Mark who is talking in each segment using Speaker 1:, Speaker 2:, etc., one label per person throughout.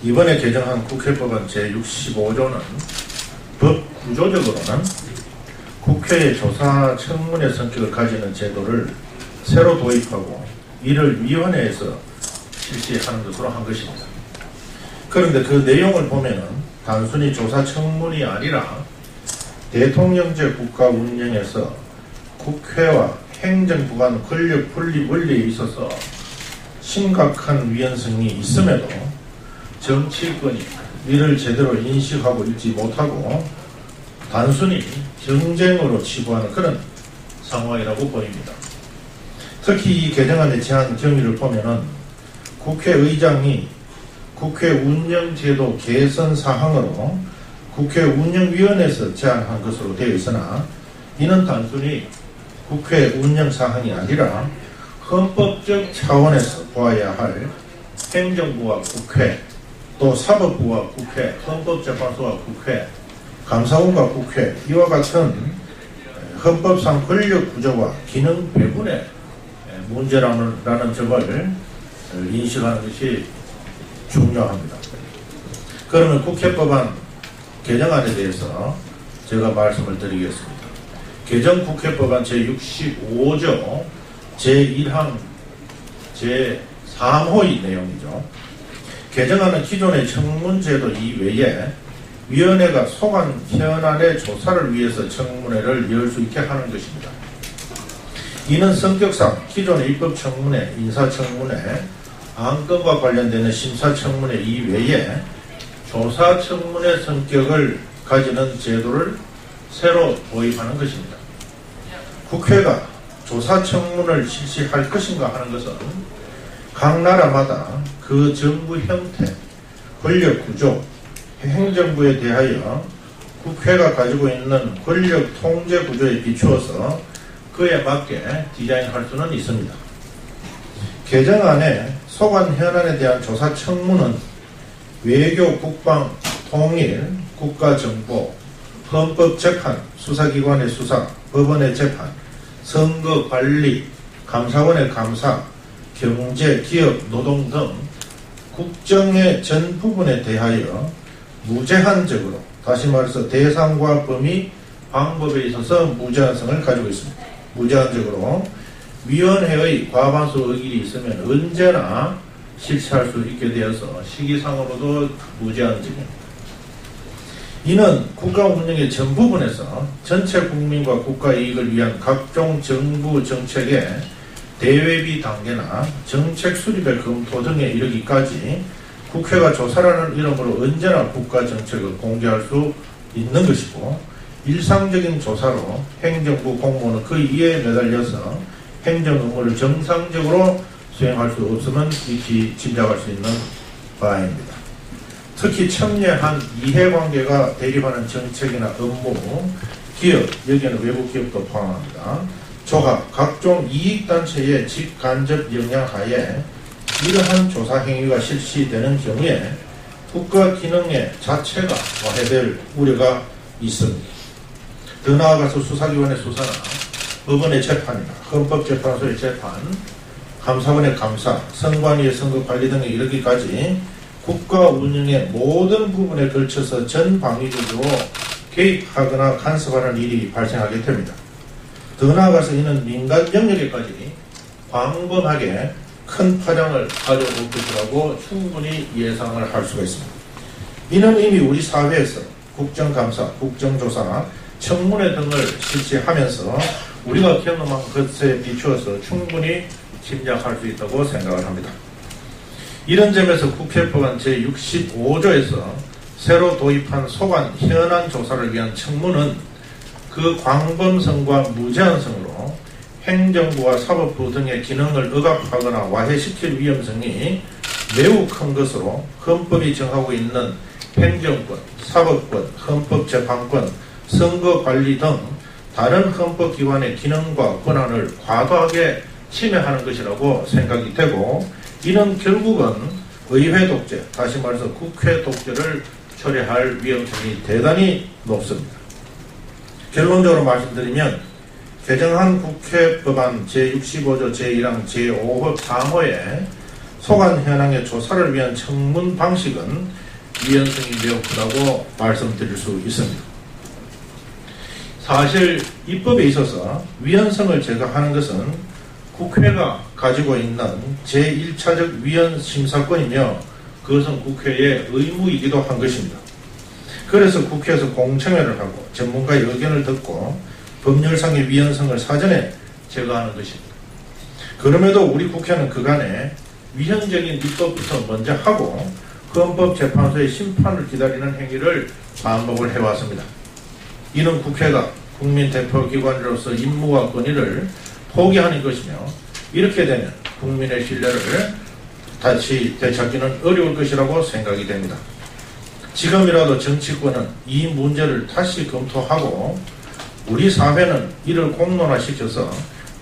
Speaker 1: 이번에 개정한 국회법안 제65조는 법 구조적으로는 국회의 조사 청문회 성격을 가지는 제도를 새로 도입하고 이를 위원회에서 실시하는 것으로 한 것입니다. 그런데 그 내용을 보면은 단순히 조사 청문이 아니라 대통령제 국가 운영에서 국회와 행정부 간 권력 분립 원리에 있어서 심각한 위헌성이 있음에도 정치권이 이를 제대로 인식하고 있지 못하고 단순히 경쟁으로 치부하는 그런 상황이라고 보입니다. 특히 이 개정안의 제한 경위를 보면은 국회의장이 국회 운영제도 개선 사항으로 국회 운영위원회에서 제안한 것으로 되어 있으나 이는 단순히 국회 운영 사항이 아니라 헌법적 차원에서 보아야 할 행정부와 국회, 또 사법부와 국회, 헌법재판소와 국회, 감사원과 국회 이와 같은 헌법상 권력 구조와 기능 배분의 문제라는 점을 인식하는 것이 중요합니다. 그러면 국회법안 개정안에 대해서 제가 말씀을 드리겠습니다. 개정 국회법안 제65조 제1항 제3호의 내용이죠. 개정안은 기존의 청문제도 이외에 위원회가 소관 현안의 조사를 위해서 청문회를 열 수 있게 하는 것입니다. 이는 성격상 기존의 입법청문회, 인사청문회, 안건과 관련되는 심사청문회 이외에 조사청문회 성격을 가지는 제도를 새로 도입하는 것입니다. 국회가 조사청문을 실시할 것인가 하는 것은 각 나라마다 그 정부 형태, 권력 구조, 행정부에 대하여 국회가 가지고 있는 권력 통제 구조에 비추어서 그에 맞게 디자인할 수는 있습니다. 개정안에 소관 현안에 대한 조사 청문은 외교, 국방, 통일, 국가정보, 헌법재판, 수사기관의 수사, 법원의 재판, 선거관리, 감사원의 감사, 경제, 기업, 노동 등 국정의 전 부분에 대하여 무제한적으로, 다시 말해서 대상과 범위, 방법에 있어서 무제한성을 가지고 있습니다. 무제한적으로 위원회의 과반수 의결이 있으면 언제나 실시할 수 있게 되어서 시기상으로도 무제한적입니다. 이는 국가 운영의 전 부분에서 전체 국민과 국가 이익을 위한 각종 정부 정책의 대외비 단계나 정책 수립의 검토 등에 이르기까지 국회가 조사라는 이름으로 언제나 국가 정책을 공개할 수 있는 것이고, 일상적인 조사로 행정부 공무원은 그 이해에 매달려서 행정 업무를 정상적으로 수행할 수 없음은 익히 짐작할 수 있는 바입니다. 특히 첨예한 이해관계가 대립하는 정책이나 업무, 기업, 여기에는 외국 기업도 포함합니다. 조합, 각종 이익단체의 직간접 영향하에 이러한 조사 행위가 실시되는 경우에 국가 기능의 자체가 와해될 우려가 있습니다. 더 나아가서 수사기관의 수사나 법원의 재판이나 헌법재판소의 재판, 감사원의 감사, 선관위의 선거관리 등에 이르기까지 국가 운영의 모든 부분에 걸쳐서 전 방위적으로 개입하거나 간섭하는 일이 발생하게 됩니다. 더 나아가서 이는 민간 영역에까지 광범하게 큰 파장을 가져올 것이라고 충분히 예상을 할 수가 있습니다. 이는 이미 우리 사회에서 국정감사, 국정조사, 청문회 등을 실시하면서 우리가 경험한 것에 비추어서 충분히 짐작할 수 있다고 생각을 합니다. 이런 점에서 국회법안 제65조에서 새로 도입한 소관 현안 조사를 위한 청문은 그 광범성과 무제한성으로 행정부와 사법부 등의 기능을 억압하거나 와해시킬 위험성이 매우 큰 것으로 헌법이 정하고 있는 행정권, 사법권, 헌법재판권, 선거관리 등 다른 헌법기관의 기능과 권한을 과도하게 침해하는 것이라고 생각이 되고, 이는 결국은 의회 독재, 다시 말해서 국회 독재를 초래할 위험성이 대단히 높습니다. 결론적으로 말씀드리면 개정한 국회법안 제65조 제1항 제5호 3호에 소관 현황의 조사를 위한 청문 방식은 위헌성이 매우 크다고 말씀드릴 수 있습니다. 사실 입법에 있어서 위헌성을 제거하는 것은 국회가 가지고 있는 제1차적 위헌 심사권이며 그것은 국회의 의무이기도 한 것입니다. 그래서 국회에서 공청회를 하고 전문가의 의견을 듣고 법률상의 위헌성을 사전에 제거하는 것입니다. 그럼에도 우리 국회는 그간에 위헌적인 입법부터 먼저 하고 헌법재판소의 심판을 기다리는 행위를 반복을 해왔습니다. 이는 국회가 국민 대표기관으로서 임무와 권위를 포기하는 것이며 이렇게 되면 국민의 신뢰를 다시 되찾기는 어려울 것이라고 생각이 됩니다. 지금이라도 정치권은 이 문제를 다시 검토하고 우리 사회는 이를 공론화시켜서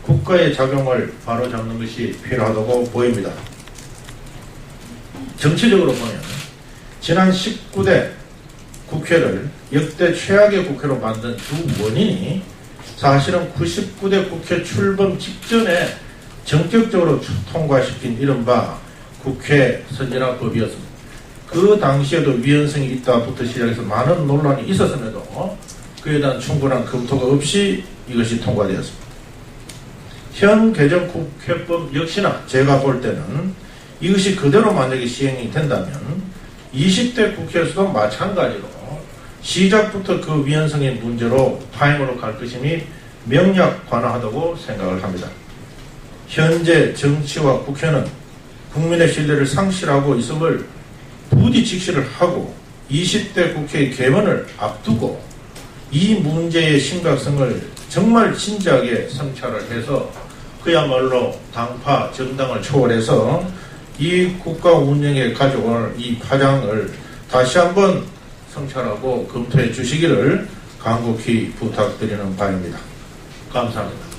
Speaker 1: 국가의 작용을 바로잡는 것이 필요하다고 보입니다. 정치적으로 보면 지난 19대 국회를 역대 최악의 국회로 만든 주 원인이 사실은 99대 국회 출범 직전에 전격적으로 통과시킨 이른바 국회 선진화법이었습니다. 그 당시에도 위헌성이 있다부터 시작해서 많은 논란이 있었음에도 그에 대한 충분한 검토가 없이 이것이 통과되었습니다. 현 개정 국회법 역시나 제가 볼 때는 이것이 그대로 만약에 시행이 된다면 20대 국회에서도 마찬가지로 시작부터 그 위헌성의 문제로 파행으로 갈 것임이 명약관화하다고 생각을 합니다. 현재 정치와 국회는 국민의 신뢰를 상실하고 있음을 부디 직시를 하고 20대 국회의 개원을 앞두고 이 문제의 심각성을 정말 진지하게 성찰을 해서 그야말로 당파, 정당을 초월해서 이 국가 운영에 가져올 이 파장을 다시 한번 성찰하고 검토해 주시기를 간곡히 부탁드리는 바입니다. 감사합니다.